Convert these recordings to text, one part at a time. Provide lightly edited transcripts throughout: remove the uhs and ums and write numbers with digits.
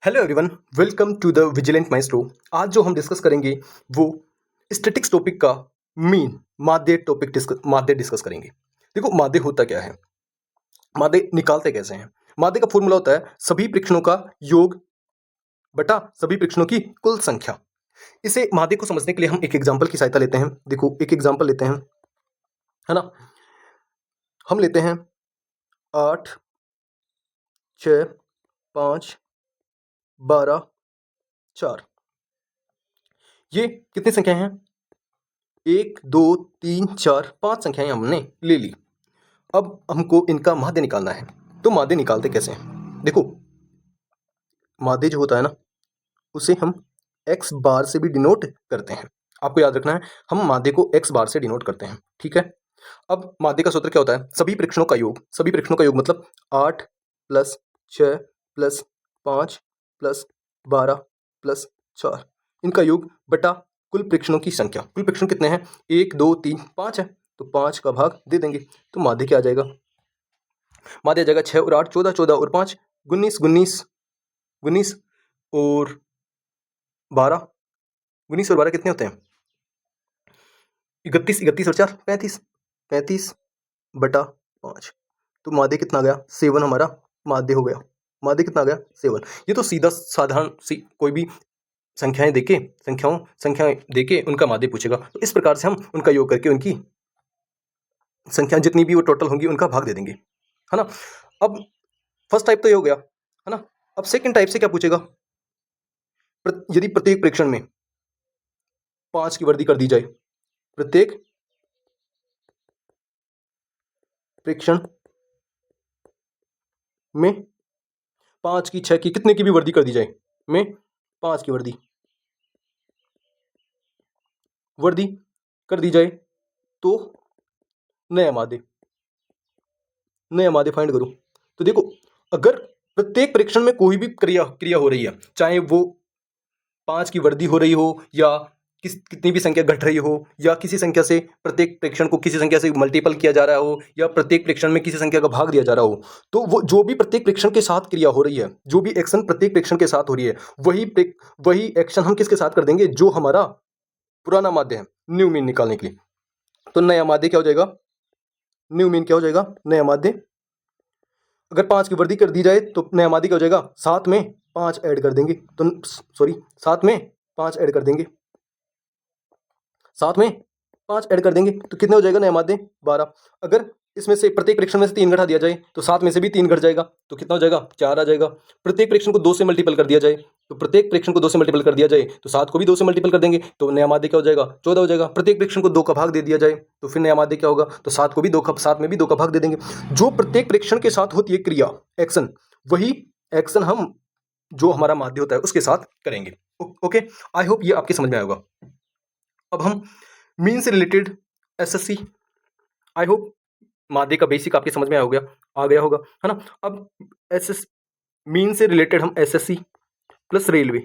Hello everyone, welcome to the vigilant maestro. आज जो हम डिस्कस करेंगे वो स्टैटिक्स टॉपिक का मीन माध्य डिस्कस करेंगे। देखो, माध्य होता क्या है, माध्य निकालते कैसे हैं। माध्य का फॉर्मूला होता है सभी परीक्षणों का योग बटा सभी परीक्षणों की कुल संख्या। इसे माध्य को समझने के लिए हम एक एग्जांपल की सहायता लेते हैं। देखो, एक एग्जांपल लेते हैं, है ना। हम लेते हैं 8, 6, 5, 12, 4। ये कितनी संख्याएं हैं? 1, 2, 3, 4, 5 संख्याएं हमने ले ली। अब हमको इनका माध्य निकालना है। तो माध्य निकालते कैसे हैं? देखो, माध्य जो होता है ना, उसे हम x बार से भी डिनोट करते हैं। आपको याद रखना है, हम माध्य को x बार से डिनोट करते हैं, ठीक है। अब माध्य का सूत्र क्या होता है? सभी परीक्षणों का योग। सभी परीक्षणों का योग मतलब 8 प्लस 6 प्लस 5 प्लस 12 प्लस 4, इनका योग बटा कुल परीक्षणों की संख्या। कुल परीक्षण कितने हैं? 1, 2, 3, 5 है, तो 5 का भाग दे देंगे। तो माध्य क्या आ जाएगा? माध्य आ जाएगा 6 और 8 14, 14 और 5 19, 19, 19 और 12, 19 और 12 कितने होते हैं? 31, 31 और 4 35, 35 बटा 5। तो माध्य कितना आ गया? 7 हमारा माध्य हो गया। माध्य कितना आ गया? 7। ये तो सीधा साधारण सी कोई भी संख्याएं देके उनका माध्य पूछेगा, तो इस प्रकार से हम उनका योग करके उनकी संख्या जितनी भी वो टोटल होंगी उनका भाग दे देंगे, है ना। अब फर्स्ट टाइप तो ये हो गया, है ना। अब सेकंड टाइप से क्या पूछेगा? यदि प्रत्येक परीक्षण में 5 की वृद्धि कर दी जाए, प्रत्येक परीक्षण में 5 की, 6 की, कितने की भी वृद्धि कर दी जाए, में 5 की वृद्धि कर दी जाए, तो नया माध्य फाइंड करो। तो देखो, अगर प्रत्येक परीक्षण में कोई भी क्रिया हो रही है, चाहे वो 5 की वृद्धि हो रही हो या कितनी भी संख्या घट रही हो, या किसी संख्या से प्रत्येक प्रेक्षण को किसी संख्या से मल्टीपल किया जा रहा हो, या प्रत्येक प्रेक्षण में किसी संख्या का भाग दिया जा रहा हो, तो वो जो भी प्रत्येक प्रेक्षण के साथ क्रिया हो रही है, जो भी एक्शन प्रत्येक प्रेक्षण के साथ हो रही है, वही एक्शन हम किसके साथ कर देंगे? जो हमारा पुराना माध्य है, न्यू मीन निकालने के लिए। तो नया माध्य क्या हो जाएगा? न्यू मीन क्या हो जाएगा? नया माध्य। अगर 5 की वृद्धि कर दी जाए तो नया माध्य क्या हो जाएगा? 7 में 5 ऐड कर देंगे, तो सॉरी 7 में 5 ऐड कर देंगे, 7 में 5 ऐड कर देंगे, तो कितने हो जाएगा नया माध्य? 12। अगर इसमें से प्रत्येक परीक्षण में से 3 घटा दिया जाए तो 7 में से भी 3 घट जाएगा, तो कितना हो जाएगा? 4 आ जाएगा। प्रत्येक परीक्षण को 2 से मल्टीपल कर दिया जाए, तो प्रत्येक परीक्षण को 2 से मल्टीपल कर दिया जाए तो 7 को भी 2 से मल्टीपल कर देंगे, तो नया माध्य क्या हो जाएगा? 14 हो जाएगा। प्रत्येक परीक्षण को 2 का भाग दे दिया जाए तो फिर नया माध्य क्या होगा? तो 7 को भी 2 का, 7 में भी 2 का भाग दे देंगे। जो प्रत्येक परीक्षण के साथ होती है क्रिया, एक्शन, वही एक्शन हम जो हमारा माध्य होता है उसके साथ करेंगे। ओके, आई होप ये आपके समझ में आया होगा। अब हम मीन से रिलेटेड एसएससी, आई होप माध्य का बेसिक आपके समझ में आ गया होगा, है ना। अब एसएस मीन से रिलेटेड हम एसएससी प्लस रेलवे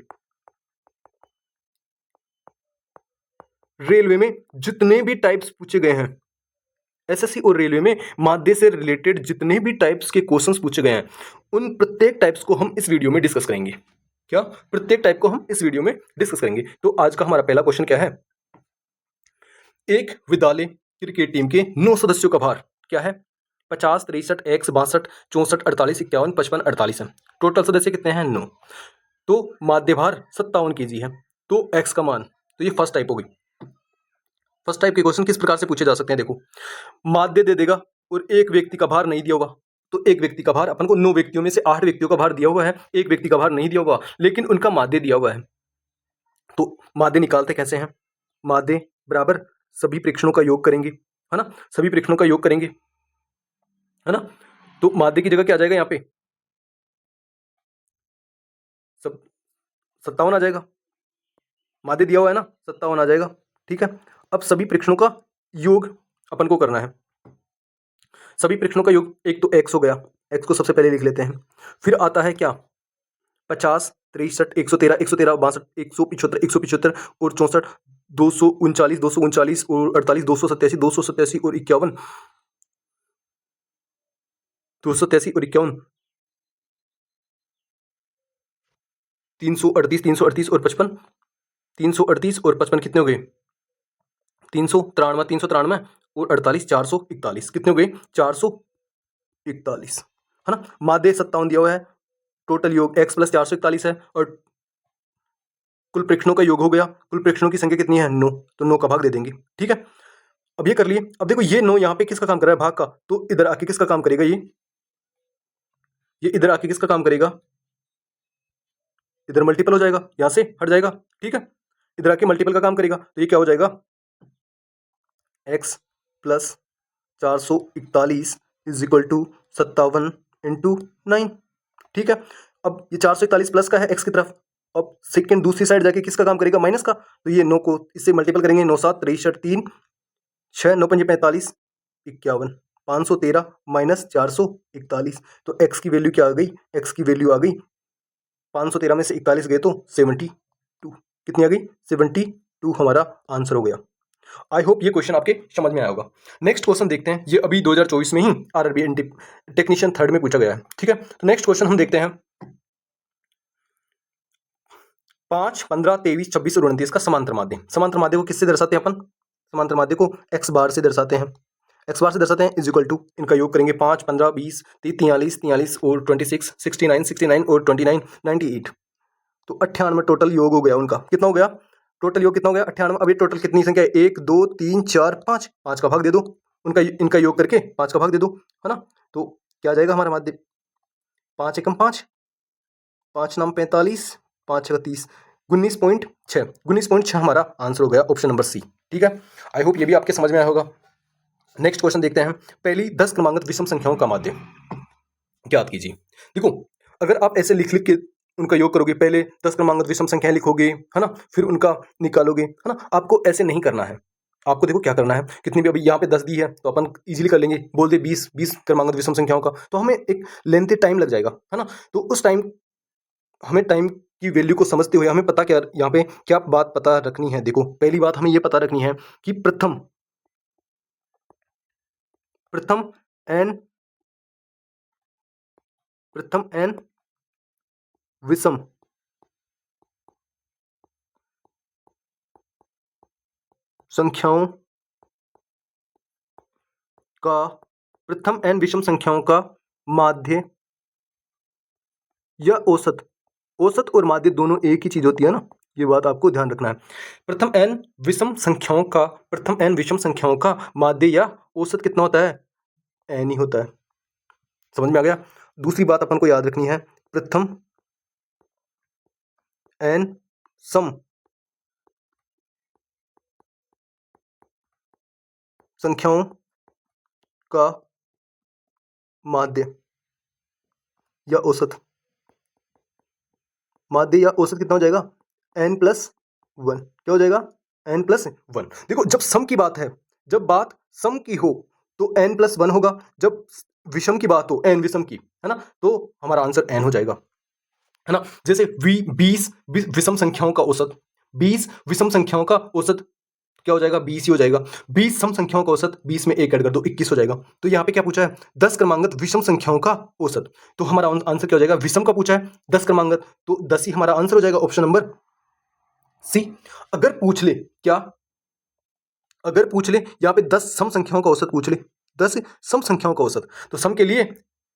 में जितने भी टाइप्स पूछे गए हैं, एसएससी और रेलवे में माध्य से रिलेटेड जितने भी टाइप्स के क्वेश्चंस पूछे गए हैं, उन प्रत्येक टाइप्स को हम इस वीडियो में डिस्कस करेंगे। क्या? प्रत्येक टाइप को हम इस वीडियो में डिस्कस करेंगे। तो आज का हमारा पहला क्वेश्चन क्या है? एक विद्यालय क्रिकेट टीम के 9 सदस्यों का भार क्या है? 50, 63, x 62, 64, 48, 51, 55, 48 है। टोटल सदस्य कितने हैं? 9। तो माध्य भार 57 kg है। तो x का मान, तो ये फर्स्ट टाइप हो गई। फर्स्ट टाइप के क्वेश्चन किस प्रकार से पूछे जा सकते हैं? देखो, माध्य दे देगा और एक व्यक्ति का भार नहीं दिया होगा, तो एक व्यक्ति का भार, अपन को 9 व्यक्तियों में से 8 व्यक्तियों का भार दिया हुआ है, एक व्यक्ति का भार नहीं दिया हुआ, लेकिन उनका माध्य दिया हुआ है। तो माध्य निकालते कैसे हैं? माध्य बराबर सभी परीक्षणों का योग करेंगे, है ना। सभी परीक्षणों का योग करेंगे, है ना। तो माध्य की जगह क्या आ जाएगा? यहाँ पे सब 57 आ जाएगा। माध्य दिया हुआ है ना, 57 आ जाएगा, ठीक है। अब सभी परीक्षणों का योग अपन को करना है। सभी परीक्षणों का योग, एक तो x हो गया, x को सबसे पहले लिख लेते हैं। फिर आता है क्या? 50, 63, 113, 113, 62, 175, 175 और 64, 239, 239 और 48, 287, 287 और 51, 283 और 51, 338, 338 और 55, 338 और 55 कितने हो गए? 393, 393 और 48, 441 कितने हो गए? 441, है ना। माध्य 57 दिया हुआ है, टोटल योग x प्लस 441 है और कुल प्रेक्षणों का योग हो गया। कुल प्रेक्षणों की संख्या कितनी है? 9, तो 9 का भाग दे देंगे। ठीक है, अब ये कर लिए। अब देखो ये 9 यहाँ पे किसका काम कर रहा है? भाग का। तो इधर आके किसका काम करेगा? ये इधर आके किसका काम करेगा? इधर मल्टीपल हो जाएगा, यहां से हट जाएगा। ठीक है, इधर आके मल्टीपल का काम करेगा, तो ये क्या हो जाएगा? x plus 441 is equal to 57 into 9। ठीक है, अब ये 441 प्लस का है x की तरफ, अब सेकेंड दूसरी साइड जाके किसका काम करेगा? माइनस का। तो ये 9 को इससे मल्टीपल करेंगे, 9 7 63 3 6 9 5 45 51 513 माइनस 441, तो x की वैल्यू क्या आ गई? x की वैल्यू आ गई 513 में से 41 गए तो 72। कितनी आ गई? 72 हमारा आंसर हो गया। आई होप ये क्वेश्चन आपके समझ में आया होगा। नेक्स्ट क्वेश्चन देखते हैं, ये अभी 2024 में ही आरआरबी टेक्नीशियन थर्ड में पूछा गया है। ठीक है, तो नेक्स्ट क्वेश्चन हम देखते हैं 5, 15, 23, 26 और 29 का समांतर माध्य। समांतर माध्य को किससे दर्शाते हैं अपन? समांतर माध्य को x बार से दर्शाते हैं। x बार से दर्शाते हैं इज इक्वल टू, इनका योग करेंगे 5, 15, 20, 43, 43 और 26, 69, 69 और 29, 98, तो 98 टोटल योग हो गया उनका। कितना हो गया? टोटल योग कितना हो गया? 98। अब ये टोटल कितनी संख्या है? 1 2 3 4 5, 5 का भाग दे दो उनका, इनका योग करके 5 का भाग दे दो, है ना। तो क्या आ जाएगा हमारा माध्य? 5 एकम 5, 5 नाम 45, 5 छः 30, 19.6, 19.6 हमारा आंसर हो गया, ऑप्शन नंबर सी। ठीक है, आई होप ये भी आपके समझ में आया होगा। नेक्स्ट क्वेश्चन देखते हैं, पहली 10 क्रमांकित विषम संख्याओं का माध्य ज्ञात कीजिए। देखो, अगर आप ऐसे लिख लिख के उनका योग करोगे, पहले 10 क्रमांकित विषम संख्याएं लिखोगे, है ना, फिर उनका निकालोगे, है ना, आपको ऐसे नहीं करना है। आपको देखो क्या करना है, कितनी भी, अभी यहाँ पे 10 दी है तो अपन इजीली कर लेंगे, बोल दे 20 क्रमांकित विषम संख्याओं का, तो हमें एक लेंथी टाइम लग जाएगा, है ना। तो उस टाइम, हमें टाइम की वैल्यू को समझते हुए हमें पता क्या, यहाँ पे क्या बात पता रखनी है। देखो, पहली बात हमें ये पता रखनी है कि प्रथम एन विषम संख्याओं का, प्रथम एन विषम संख्याओं का माध्य या औसत, औसत और माध्य दोनों एक ही चीज होती है ना, ये बात आपको ध्यान रखना है। प्रथम एन विषम संख्याओं का, प्रथम एन विषम संख्याओं का माध्य या औसत कितना होता है? एन ही होता है। समझ में आ गया। दूसरी बात अपन को याद रखनी है, प्रथम एन सम संख्याओं का माध्य या औसत, माध्य या औसत कितना हो जाएगा? n plus 1। क्या हो जाएगा? n plus 1। देखो, जब सम की बात है, जब बात सम की हो तो n प्लस 1 होगा, जब विषम की बात हो, n विषम की, है ना, तो हमारा आंसर n हो जाएगा, है ना। जैसे 20 विषम संख्याओं का औसत, 20 विषम संख्याओं का औसत क्या हो जाएगा? 20 ही हो जाएगा। 20 सम संख्याओं का औसत, 20 में 1 ऐड कर दो, 21 हो जाएगा। तो यहाँ पे क्या पूछा है? 10 क्रमांकित विषम संख्याओं का औसत, तो हमारा आंसर क्या हो जाएगा? विषम का पूछा है, 10 क्रमांकित, तो 10 ही हमारा आंसर हो जाएगा, ऑप्शन नंबर सी। अगर पूछ ले क्या, अगर पूछ ले यहाँ पे 10 सम संख्याओं का औसत पूछ ले, 10 सम संख्याओं का औसत, तो सम के लिए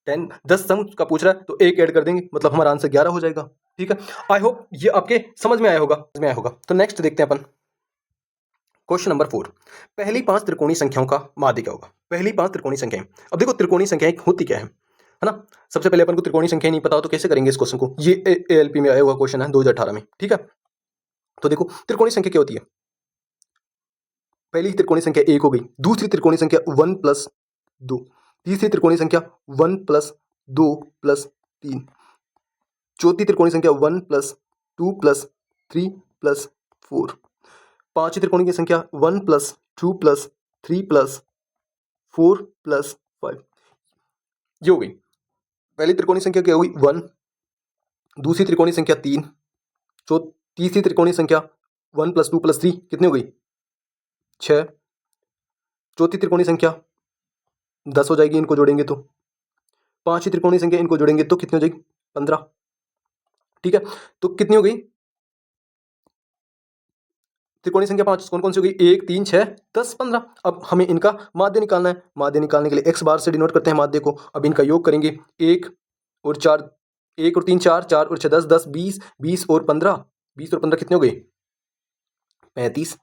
10 सम का पूछ रहा है तो 1 ऐड कर देंगे, मतलब हमारा आंसर 11 हो जाएगा। ठीक है, आई होप ये आपके समझ में आया होगा। तो नेक्स्ट देखते हैं अपन क्वेश्चन नंबर 4, पहली 5 त्रिकोणीय संख्याओं का माध्य क्या होगा? पहली 5 त्रिकोणीय संख्याएं। अब देखो, त्रिकोणीय संख्याएं होती क्या है ना। सबसे पहले अपन को त्रिकोणीय संख्या नहीं पता हो तो कैसे करेंगे इस क्वेश्चन को? ये एएलपी में आया हुआ क्वेश्चन है 2018 में। ठीक है, तो देखो त्रिकोणीय संख्या क्या होती है। पहली त्रिकोणीय संख्या 1 हो गई, दूसरी त्रिकोणीय संख्या 1 प्लस 2, तीसरी त्रिकोणीय संख्या 1 प्लस 2 प्लस 3, चौथी त्रिकोणीय संख्या 1 प्लस 2 प्लस 3 प्लस 4, पांचवी त्रिकोणीय संख्या 1 प्लस 2 प्लस 3 प्लस 4 प्लस 5। ये हो गई पहली त्रिकोणीय संख्या, क्या होगी? 1, दूसरी त्रिकोणीय संख्या 3, तीसरी त्रिकोणीय संख्या 1 प्लस 2 प्लस 3 कितनी हो गई? 6, चौथी त्रिकोणीय संख्या 10 हो जाएगी इनको जोड़ेंगे तो, पांचवी त्रिकोणीय संख्या इनको जोड़ेंगे तो कितनी हो जाएगी? 15। ठीक है, तो कितनी हो गई त्रिकोणीय संख्या 5 कौन कौन सी हो गई? 1 3 6 10 15। अब हमें इनका माध्य निकालना है। माध्य निकालने के लिए x बार से डिनोट करते हैं माध्य को। अब इनका योग करेंगे। 1 और 4, 1 और 3 4, 4 और 6 10, 10 20, 20 और 15, 20 और 15 कितने हो गए? 35।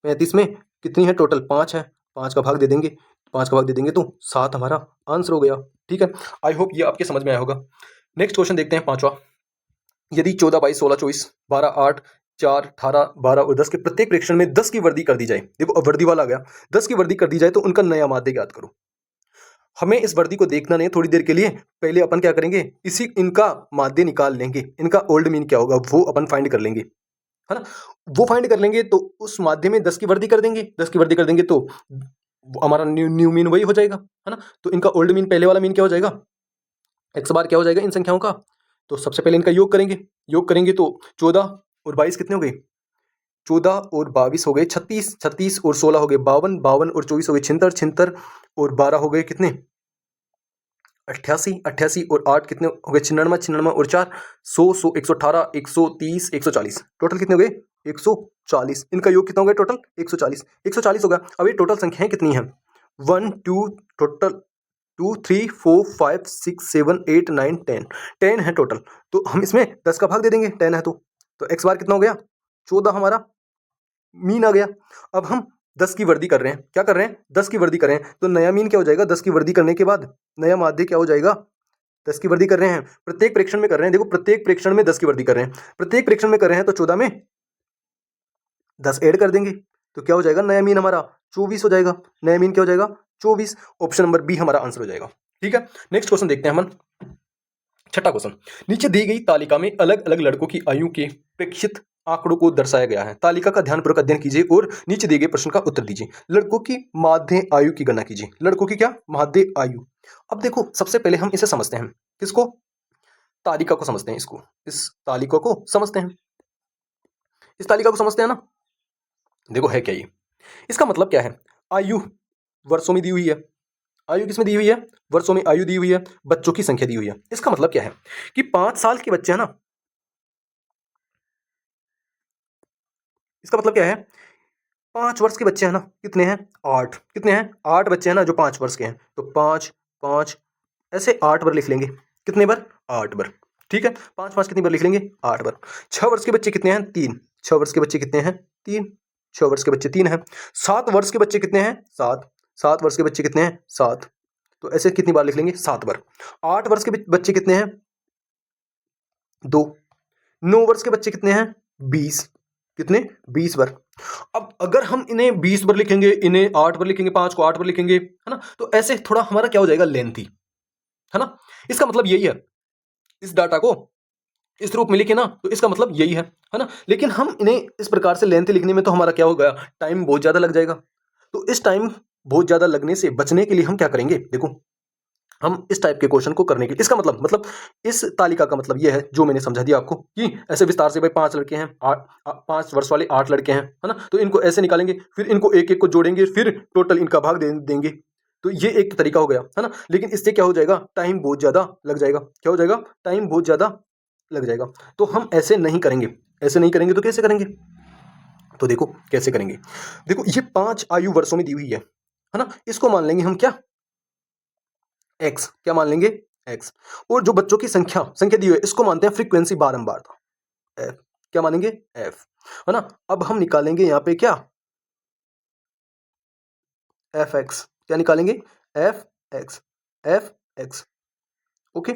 35 में कितनी है टोटल? 5 है। 5 का भाग दे देंगे, 5 का भाग दे देंगे तो 7 हमारा आंसर हो गया। ठीक है, आई होप ये आपके समझ में आया होगा। नेक्स्ट क्वेश्चन देखते हैं पांचवा। यदि 14 22 16 24 12 8 4 18 12 और 10 के प्रत्येक प्रेक्षण में 10 की वर्दी कर दी जाए। देखो अब वर्दी वाला आ गया। 10 की वर्दी कर दी जाए तो उनका नया माध्य ज्ञात करो। हमें इस वर्दी को देखना नहीं थोड़ी देर के लिए। पहले अपन क्या करेंगे, इसी इनका माध्य निकाल लेंगे। इनका ओल्ड मीन क्या होगा वो अपन फाइंड कर लेंगे, है ना। वो फाइंड कर लेंगे तो उस माध्य में 10 की वर्दी कर देंगे। 10 की वर्दी कर देंगे तो हमारा न्यू मीन वही हो जाएगा, है ना। तो इनका ओल्ड मीन, पहले वाला मीन क्या हो जाएगा? एक्स बार क्या हो जाएगा इन संख्याओं का? तो सबसे पहले इनका योग करेंगे। योग करेंगे तो 14 और 22 कितने हो गए? 14 और 22 हो गए 36, 36 और 16 हो गए 52, 52 और 24 हो गए 76, 76 और 12 हो गए कितने? 88, 88 और 8 कितने हो गए? 96, 96 और 4 100, 100 118, 130, 140। टोटल कितने हो गए? 140। इनका योग कितना हो गया टोटल? 140। 140 होगा। अब ये टोटल संख्याएं कितनी हैं? 1 2 टोटल 2 3 4 5 6 7 8 9 10, 10 है टोटल। तो हम इसमें 10 का भाग दे देंगे, 10 है तो एक्स बार कितना हो गया? 14 हमारा मीन आ गया। अब हम 10 की वर्दी कर रहे हैं। क्या कर रहे हैं? 10 की वर्दी कर रहे हैं। तो नया मीन क्या हो जाएगा? 10 की वर्दी करने के बाद नया माध्य क्या हो जाएगा? 10 की वर्दी कर रहे हैं, प्रत्येक प्रेक्षण में कर रहे हैं। देखो प्रत्येक प्रेक्षण में 10 की वर्दी कर रहे हैं, प्रत्येक प्रेक्षण में कर रहे हैं तो 14 में 10 ऐड कर देंगे तो क्या हो जाएगा? नया मीन हमारा 24 हो जाएगा। नया मीन क्या हो जाएगा? 24। ऑप्शन नंबर बी हमारा आंसर हो जाएगा। ठीक है, नेक्स्ट क्वेश्चन देखते हैं हम। छठा क्वेश्चन। नीचे दी गई तालिका में अलग अलग लड़कों की आयु के प्रेक्षित आंकड़ों को दर्शाया गया है। तालिका का ध्यानपूर्वक अध्ययन कीजिए और नीचे दिए गए प्रश्न का उत्तर दीजिए। लड़कों की माध्य आयु की गणना कीजिए। लड़कों की क्या? माध्य आयु। अब देखो सबसे पहले हम इसे समझते हैं। किसको? तालिका को समझते हैं। इसको, इस तालिका को समझते हैं। इस तालिका को समझते हैं ना। देखो है क्या ये? इसका मतलब क्या है? आयु वर्षों में दी हुई है। आयु किसमें दी हुई है? वर्षों में आयु दी हुई है। बच्चों की संख्या दी हुई है। इसका मतलब क्या है कि 5 साल के बच्चे हैं ना, इसका मतलब क्या है? 5 वर्ष के बच्चे हैं ना, कितने हैं? 8। कितने हैं? 8 बच्चे हैं ना जो 5 वर्ष के हैं। तो 5 5 ऐसे 8 बार लिख लेंगे। कितने बार? 8 बार। ठीक है, 5 5 कितनी बार लिख लेंगे? 8 बार। 6 वर्ष के बच्चे कितने हैं? 3। 6 वर्ष के बच्चे कितने हैं? 3। 6 वर्ष के बच्चे 3 हैं। 7 वर्ष के बच्चे कितने हैं? 7। 7 वर्ष के बच्चे कितने हैं? 7। तो ऐसे कितनी बार लिख लेंगे? 7 बार। 8 वर्ष के बच्चे कितने हैं? 2। 9 वर्ष के बच्चे कितने हैं? 20। कितने? 20 बार। अब अगर हम इन्हें 20 बार लिखेंगे, इन्हें 8 बार लिखेंगे, 5 को 8 बार लिखेंगे, है ना, तो ऐसे थोड़ा हमारा क्या हो जाएगा? लेंथी, है ना। इसका मतलब यही है, इस डाटा को इस रूप में लिखे ना तो इसका मतलब यही है ना। लेकिन हम इन्हें इस प्रकार से लेंथी लिखने में तो हमारा क्या होगा? टाइम बहुत ज्यादा लग जाएगा। तो इस टाइम बहुत ज्यादा लगने से बचने के लिए हम क्या करेंगे? देखो हम इस टाइप के क्वेश्चन को करने के लिए, इसका मतलब इस तालिका का मतलब यह है जो मैंने समझा दिया आपको कि ऐसे विस्तार से भाई 5 लड़के हैं, 5 वर्ष वाले 8 लड़के हैं, है ना। तो इनको ऐसे निकालेंगे, फिर इनको एक एक को जोड़ेंगे, फिर टोटल इनका भाग देंगे। तो ये एक तरीका हो गया, है ना। लेकिन इससे क्या हो जाएगा? टाइम बहुत ज्यादा लग जाएगा। क्या हो जाएगा? टाइम बहुत ज्यादा लग जाएगा। तो हम ऐसे नहीं करेंगे। ऐसे नहीं करेंगे तो कैसे करेंगे? तो देखो कैसे करेंगे। देखो ये 5 आयु वर्षों में दी हुई है ना। इसको मान लेंगे हम क्या? एक्स। क्या मान लेंगे? एक्स। और जो बच्चों की संख्या संख्या दी हुई है इसको मानते हैं फ्रीक्वेंसी बारंबारता, एफ। क्या मानेंगे? एफ, है ना। अब हम निकालेंगे यहां पे क्या? F x. क्या निकालेंगे? F x. F x. Okay,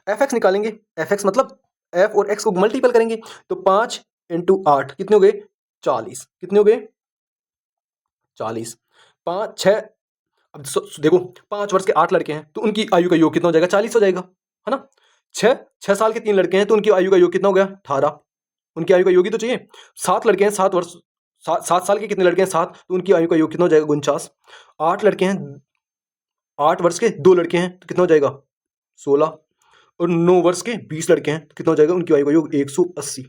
F x निकालेंगे। एफ एक्स मतलब एफ और एक्स को मल्टीपल करेंगे तो 5 इंटू 8 कितने हो गए? 40। कितने हो गए? 40। 5 6, अब देखो 5 वर्ष के 8 लड़के हैं तो उनकी आयु का योग कितना हो जाएगा? 40 हो जाएगा, है ना। 6 साल के 3 लड़के हैं तो उनकी आयु का योग कितना हो गया? 18। उनकी आयु का योग ही तो चाहिए। 7 लड़के हैं, 7 वर्ष, 7 साल के कितने लड़के हैं? 7। तो उनकी आयु का योग कितना हो जाएगा? 49। 8 लड़के हैं, 8 वर्ष के 2 लड़के हैं तो कितना हो जाएगा? 16। और 9 वर्ष के 20 लड़के हैं तो कितना हो जाएगा? उनकी आयु का योग 180।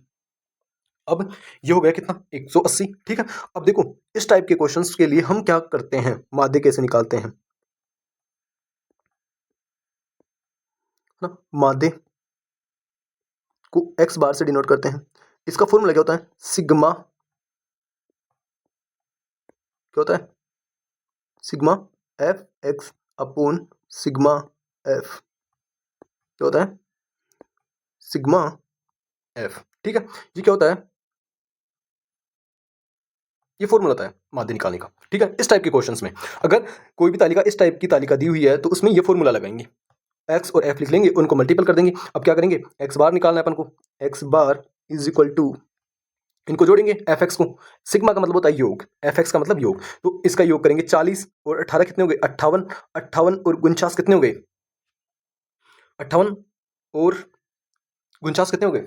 अब ये हो गया कितना? 180। ठीक है, अब देखो इस टाइप के क्वेश्चंस के लिए हम क्या करते हैं? माध्य कैसे निकालते हैं ना। माध्य को एक्स बार से डिनोट करते हैं। इसका फॉर्मूला क्या होता है? सिग्मा, क्या होता है? Sigma f x upon sigma F, क्या होता है? Sigma f. ठीक है, ये क्या होता है? ये फॉर्मूला होता है माध्य निकालने का। ठीक है, इस टाइप के क्वेश्चंस में अगर कोई भी तालिका इस टाइप की तालिका दी हुई है तो उसमें ये फॉर्मूला लगाएंगे, एक्स और एफ लिख लेंगे, उनको मल्टीपल कर देंगे। अब क्या करेंगे? एक्स बार निकालना है अपन को, x bar is equal to, इनको जोड़ेंगे एफ एक्स को, सिग्मा का मतलब होता है योग, एफ एक्स का मतलब योग, तो इसका योग करेंगे 40 और 18 कितने हो गए? 58, 58 और 49 कितने हो गए? 58 और 49 कितने हो गए?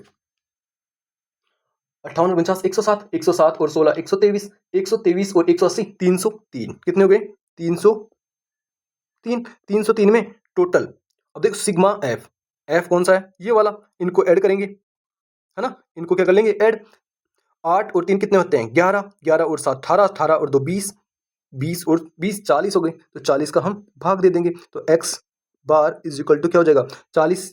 58 और 49 107, 107 और 16 123, 123 और 180 303 कितने हो गए? 303, 303 में टोटल। अब देखो सिग्मा एफ, एफ कौन सा है? ये वाला, इनको ऐड करेंगे, है ना, इनको क्या कर लेंगे? ऐड। 8 और 3 कितने होते हैं? 11, 11 और 7 18, 18 और 2 20, 20 और 20 40 हो गए, तो 40 का हम भाग दे देंगे, तो x bar is equal to क्या हो जाएगा? 40,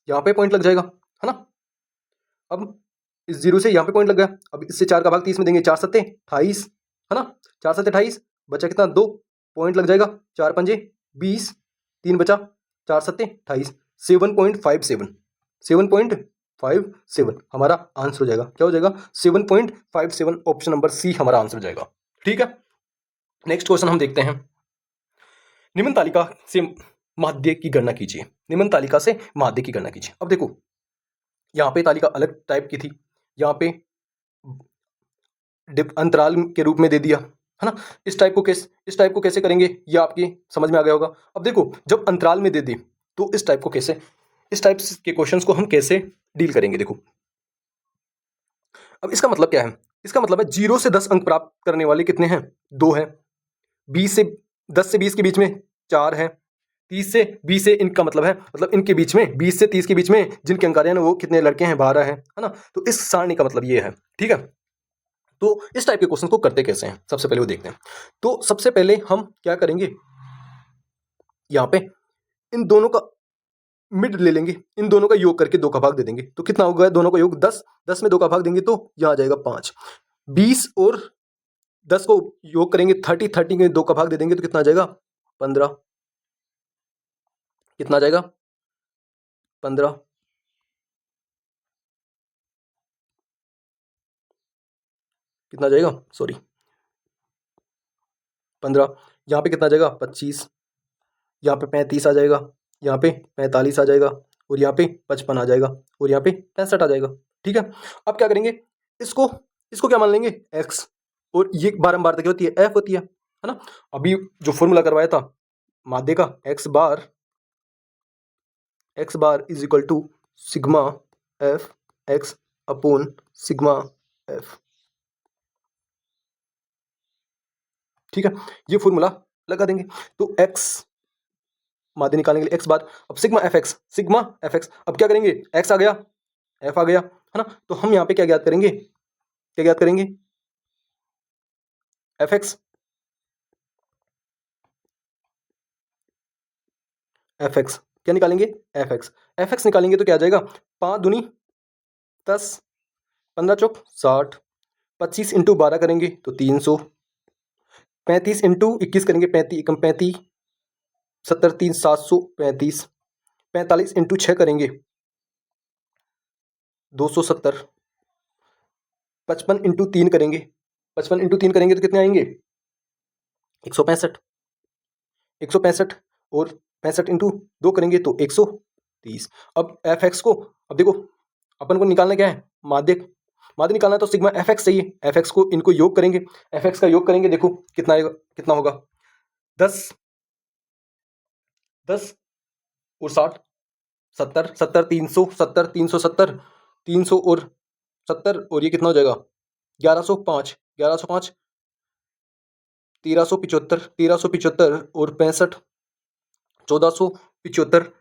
यहाँ पे पॉइंट लग जाएगा, है ना। अब इस 0 से यहाँ पे पॉइंट लग गया, अब इससे 4 का भाग 30 में देंगे, 4 सत्ते 28, है ना, 4 सत्ते 28, बचा कितना? 2 पॉइंट लग जाएगा, 4 पंजे 20, 3 बचा, 4 सत्ते 28, 7.57, 7.57 हमारा आंसर हो जाएगा। क्या हो जाएगा? 7.57, ऑप्शन नंबर सी हमारा आंसर हो जाएगा। ठीक है, नेक्स्ट क्वेश्चन हम देखते हैं। निम्न तालिका से माध्य की गणना कीजिए, निम्न तालिका से माध्य की गणना कीजिए। अब देखो यहाँ पे तालिका अलग टाइप की थी, यहाँ पे अंतराल के रूप में दे दिया, है ना। इस टाइप को कैसे करेंगे ये आपकी समझ में आ गया होगा। अब देखो जब अंतराल में दे दी तो इस टाइप के क्वेश्चंस को हम कैसे डील करेंगे। देखो अब इसका मतलब क्या है? इसका मतलब है 0 से 10 अंक प्राप्त करने वाले कितने हैं? 2 हैं। 10 से 20 के बीच में 4 है। 30 से 20 से इनका मतलब है, मतलब इनके बीच में 20 से 30 के बीच में जिनके अंक आ रहे हैं वो कितने लड़के हैं? 12 है ना। तो इस सारणी का मतलब ये है। ठीक है, तो इस टाइप के क्वेश्चन को करते कैसे हैं सबसे पहले वो देखते हैं। तो सबसे पहले हम क्या करेंगे, यहाँ पे इन दोनों का मिड ले लेंगे, इन दोनों का योग करके 2 का भाग दे देंगे, तो कितना होगा? दोनों का योग 10, 10 में 2 का भाग देंगे तो यहाँ आ जाएगा 5। 20 और 10 को योग करेंगे 30, 30 में 2 का भाग दे देंगे तो कितना आ जाएगा? 15। कितना आ जाएगा? 15। कितना आ जाएगा? सॉरी 15। यहाँ पे कितना आ जाएगा? 25। यहाँ पे 35 आ जाएगा, यहाँ पे 45 आ जाएगा, और यहाँ पे 55 आ जाएगा, और यहाँ पे 65 आ जाएगा। ठीक है, अब क्या करेंगे? इसको इसको क्या मान लेंगे? x, और ये बारंबार तक होती है f होती है ना। अभी जो फॉर्मूला करवाया था माध्य का, x bar is equal to sigma f x upon sigma f. ठीक है, ये फॉर्मूला लगा देंगे, तो x माध्य निकालने के लिए एक्स बार, अब सिग्मा एफ एक्स, अब क्या करेंगे? एक्स आ गया, एफ आ गया, है ना। तो हम यहाँ पे क्या ज्ञात करेंगे? क्या ज्ञात करेंगे? एफ एक्स, क्या निकालेंगे? एफ एक्स निकालेंगे तो क्या आ जाएगा? 5 दूनी 10, 15 चौक 60, 25 इंटू 12 करेंगे तो 300, 35 इंटू 21 करेंगे 35 एकम 35, 70 3 735, 45 इंटू 6 करेंगे 270, 55 इंटू 3 करेंगे, 55 इंटू 3 करेंगे तो कितने आएंगे? 165, 165 और 65 इंटू 2 करेंगे तो 130। अब एफ एक्स को, अब देखो अपन को निकालना क्या है? माध्य निकालना है तो सिग्मा एफ एक्स चाहिए। एफ एक्स को इनको योग करेंगे, एफ एक्स का योग करेंगे, देखो कितना आएगा, कितना होगा? 10 10 और 60 70 70 370 370 300 और 70, और ये कितना हो जाएगा? 1105 1105, 1375 1375 और 65 1475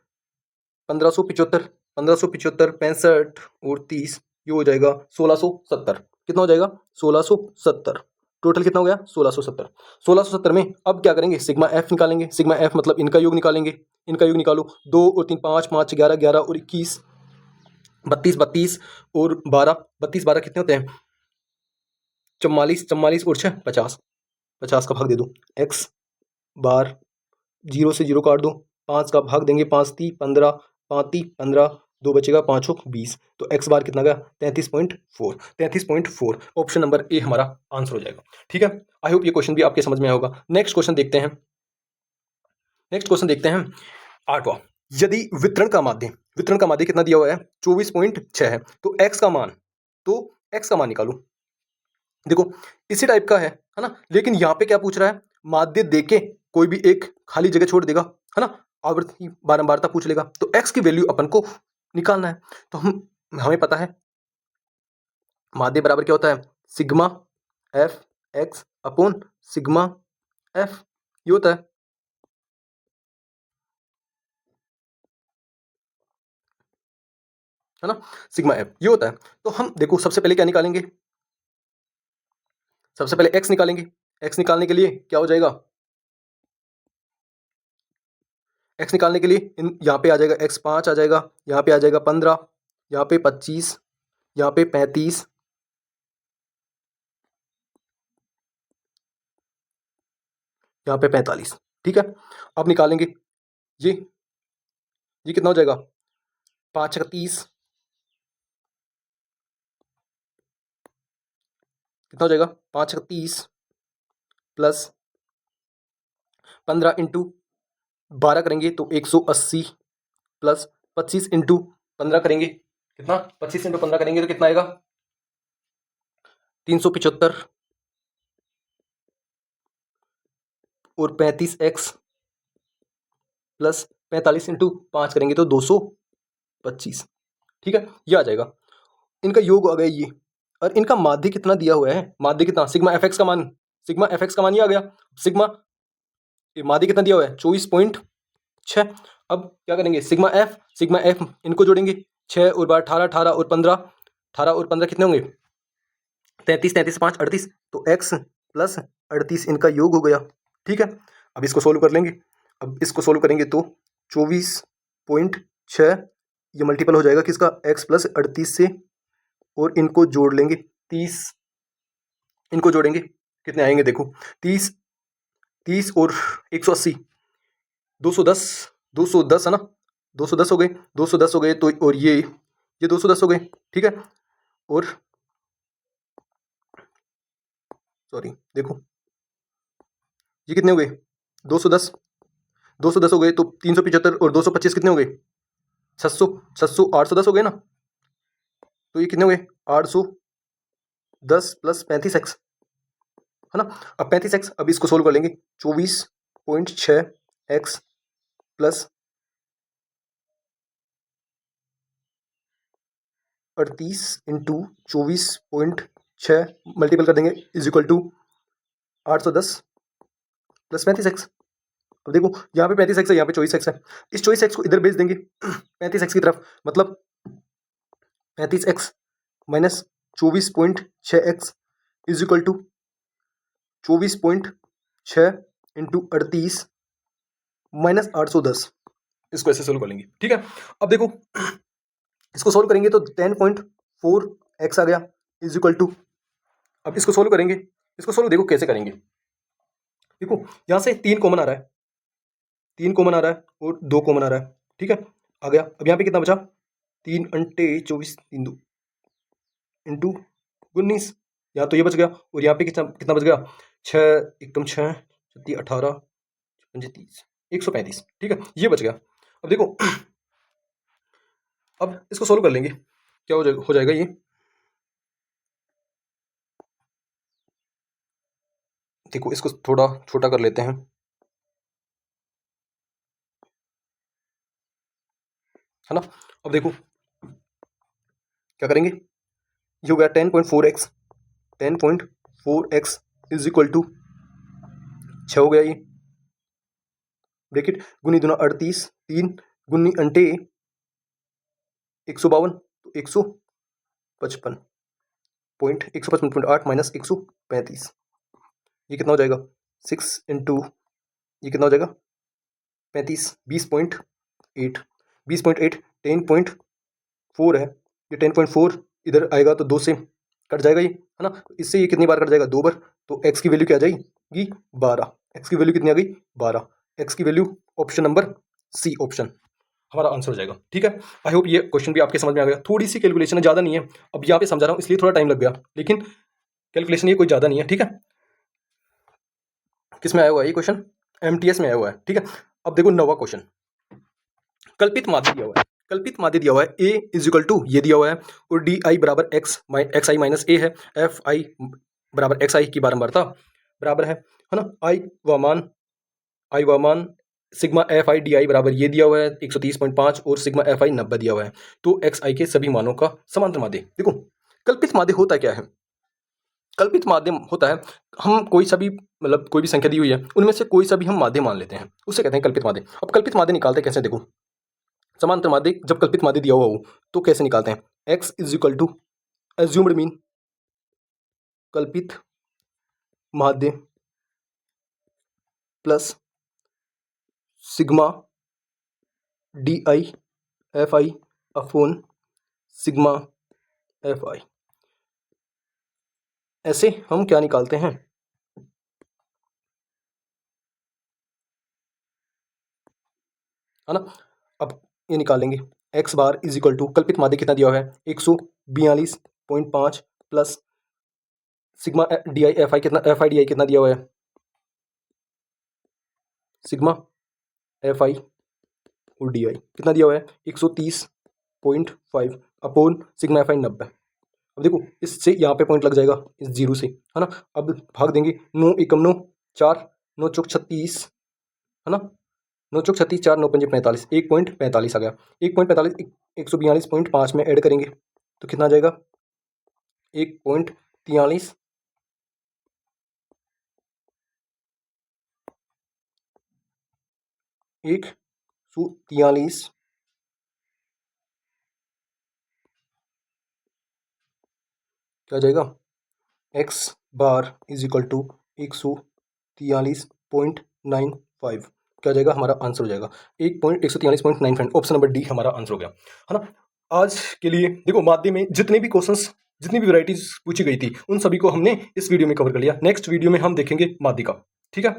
1575 1575 65 और 30, ये हो जाएगा 1670। कितना हो जाएगा? 1670। टोटल कितना हो गया 1670। 1670 में अब क्या करेंगे, सिग्मा एफ निकालेंगे। सिग्मा एफ मतलब इनका योग निकालेंगे। इनका योग निकालो, 2 और 3 5 5 11 11 और 21 32 32 और 12 32 12 कितने होते हैं 44 44 और 6 50 50 का भाग दे दो एक्स बार, 0 से 0 काट दो, 5 का भाग देंगे 5 ती 15 5 ती 15 2 बचेगा 5 और 20, तो एक्स बार कितना गया 33.4 33.4। ऑप्शन नंबर ए हमारा आंसर हो जाएगा। ठीक है, आई होप ये क्वेश्चन भी आपके समझ में आया होगा। नेक्स्ट क्वेश्चन देखते हैं। नेक्स्ट क्वेश्चन देखते हैं 8वां। यदि वितरण का माध्य कितना दिया हुआ है 24.6 है, तो एक्स का मान निकालो। देखो इसी टाइप का है ना, लेकिन यहाँ पे क्या पूछ रहा है, माध्य देके कोई भी एक खाली जगह छोड़ देगा, है ना, आवर्ती बारंबारता पूछ लेगा, तो एक्स की वैल्यू अपन को निकालना है। तो हमें पता है माध्य बराबर क्या होता है, sigma f x upon sigma F, ये होता है ना, सिग्मा एफ ये होता है। तो हम देखो सबसे पहले क्या निकालेंगे, सबसे पहले एक्स निकालेंगे। एक्स निकालने के लिए क्या हो जाएगा, एक्स निकालने के लिए यहाँ पे आ जाएगा एक्स 5 आ जाएगा, यहाँ पे आ जाएगा 15, यहाँ पे 25, यहाँ पे 35, यहाँ पे 45। ठीक है, अब निकालेंगे ये ये कितना हो जाएगा 5 का 30, कितना हो जाएगा 5 का 30 प्लस 15 इंटू 12 करेंगे तो 180 प्लस 25 इंटू 15 करेंगे, कितना 25 इंटू 15 करेंगे तो कितना आएगा 375 और 35x प्लस 45 इंटू 5 करेंगे तो 225। ठीक है, ये आ जाएगा, इनका योग आ गया ये, और इनका माध्य कितना दिया हुआ है, माध्य कितना सिग्मा एफ एक्स का मान, सिग्मा एफ एक्स का मान ये आ गया, सिग्मा माध्य कितना दिया हुआ है 24.6। अब क्या करेंगे सिग्मा एफ इनको जोड़ेंगे, 6 और 12 18 18 और 15 18 और 15 कितने होंगे 33 33 5 38, तो x प्लस 38 इनका योग हो गया। ठीक है, अब इसको सोल्व कर लेंगे। अब इसको सोल्व करेंगे तो 24.6 ये मल्टीपल हो जाएगा किसका x प्लस 38 से, और इनको जोड़ लेंगे 30, इनको जोड़ेंगे कितने आएंगे देखो 30 30 और 180 210 210 है ना, 210 हो गए, 210 हो गए तो, और ये 210 हो गए। ठीक है, और सॉरी देखो ये कितने हो गए 210 210 हो गए, तो 375 और 225 कितने हो गए 700 700 810 हो गए ना, तो ये कितने हो गए 810 प्लस 35x, है ना। अब 35x, अब इसको सोल्व कर लेंगे 24.6x प्लस 38 इंटू 24.6 मल्टीपल कर देंगे is equal to 810 plus 35x। अब देखो यहाँ पे 35x है, यहाँ पे 24x है, इस 24x को इधर भेज देंगे 35x की तरफ, मतलब 35x minus 24.6x is equal to 24.6 into 38 minus 810। इसको ऐसे सोल्व कर लेंगे। ठीक है, अब देखो इसको सोल्व करेंगे तो 10.4x आ गया इज इक्वल टू, अब इसको सोल्व करेंगे, इसको सोल्व देखो कैसे करेंगे, देखो यहां से 3 कॉमन आ रहा है, 3 कॉमन आ रहा है और 2 कॉमन आ रहा है। ठीक है, आ गया, अब यहाँ पे कितना बचा 3 अंटे 24 3 2 इंटू 19, यहाँ तो ये बच गया, और यहाँ पे कितना कितना बच गया 6 एकम 6 छत्ती 18 30 135। ठीक है, ये बच गया। अब देखो अब इसको सोल्व कर लेंगे, क्या हो जाएगा ये, देखो इसको थोड़ा छोटा कर लेते हैं, है ना। अब देखो क्या करेंगे, ये हो गया 10.4x 10.4x is equal to 6 हो गया ये, ब्रैकेट गुनी दुना 38 3 गुनी अंटे 152 तो 155.8 माइनस 135, ये कितना हो जाएगा 6 इंटू ये कितना हो जाएगा 35 20.8 20.8 10.4 है। ये 10.4 इधर आएगा तो 2 से कट जाएगा ये, है ना। इससे ये कितनी बार कट जाएगा 2 बार, तो x की वैल्यू क्या आ जाएगी 12। x की वैल्यू कितनी आ गई 12। x की value option number C option हमारा आंसर हो जाएगा। ठीक है, आई होप ये क्वेश्चन भी आपके समझ में आ गया। थोड़ी सी कैलकुलेशन है, ज़्यादा नहीं है, अब यहाँ पे समझा रहा हूँ इसलिए थोड़ा टाइम लग गया, लेकिन कैलकुलेशन ये कोई ज़्यादा नहीं है। ठीक है, किस में आया हुआ है ये क्वेश्चन, एमटीएस में आया हुआ है। ठीक है, अब देखो नवा क्वेश्चन, कल्पित माध्य दिया हुआ है। कल्पित माध्य दिया हुआ है ए इज इक्वल टू ये दिया हुआ है और डी आई बराबर एक्स आई माइनस ए है, एफ आई बराबर एक्स आई की बारंबारता बराबर है ना। आई व मान sigma f I D I बराबर ये दिया हुआ है 130.5 और सिग्मा एफ आई 90 दिया हुआ है। तो एक्स आई के सभी मानों का समांतर माध्य। देखो कल्पित माध्य होता क्या है, कल्पित माध्यम होता है हम कोई सा भी मतलब कोई भी संख्या दी हुई है उनमें से कोई सा भी हम माध्य मान लेते हैं, उसे कहते हैं कल्पित माध्य। अब कल्पित माध्य निकालते कैसे, देखो समांतर माध्य जब कल्पित माध्य दिया हुआ हो तो कैसे निकालते हैं, x is equal to assumed mean कल्पित माध्य plus sigma d i f i upon sigma f i. ऐसे हम क्या निकालते हैं, है ना। अब ये निकालेंगे x bar is equal to कल्पित माध्य कितना दिया हुआ है 142.5 plus sigma d i f i कितना, एफ आई डी आई कितना दिया हुआ है सिग्मा एफ आई और डी आई कितना दिया हुआ है 130.5 अपॉन सिग्मा एफ आई 90। अब देखो इससे यहाँ पे पॉइंट लग जाएगा इस जीरो से, है ना। अब भाग देंगे 9 एकम 9 4 9 चौक 36, है ना। 9 चौक 36 4 9 पंजे 45, 1.45 आ गया। 1.45 142.5 में ऐड करेंगे तो कितना आ जाएगा 1.43 143 क्या जाएगा x bar is equal to 143.95 क्या जाएगा हमारा आंसर हो जाएगा 143.95। ऑप्शन नंबर डी हमारा आंसर हो गया, है ना। आज के लिए देखो माध्य में जितने भी क्वेश्चंस जितनी भी वैरायटीज पूछी गई थी उन सभी को हमने इस वीडियो में कवर कर लिया। नेक्स्ट वीडियो में हम देखेंगे माध्य का। ठीक है।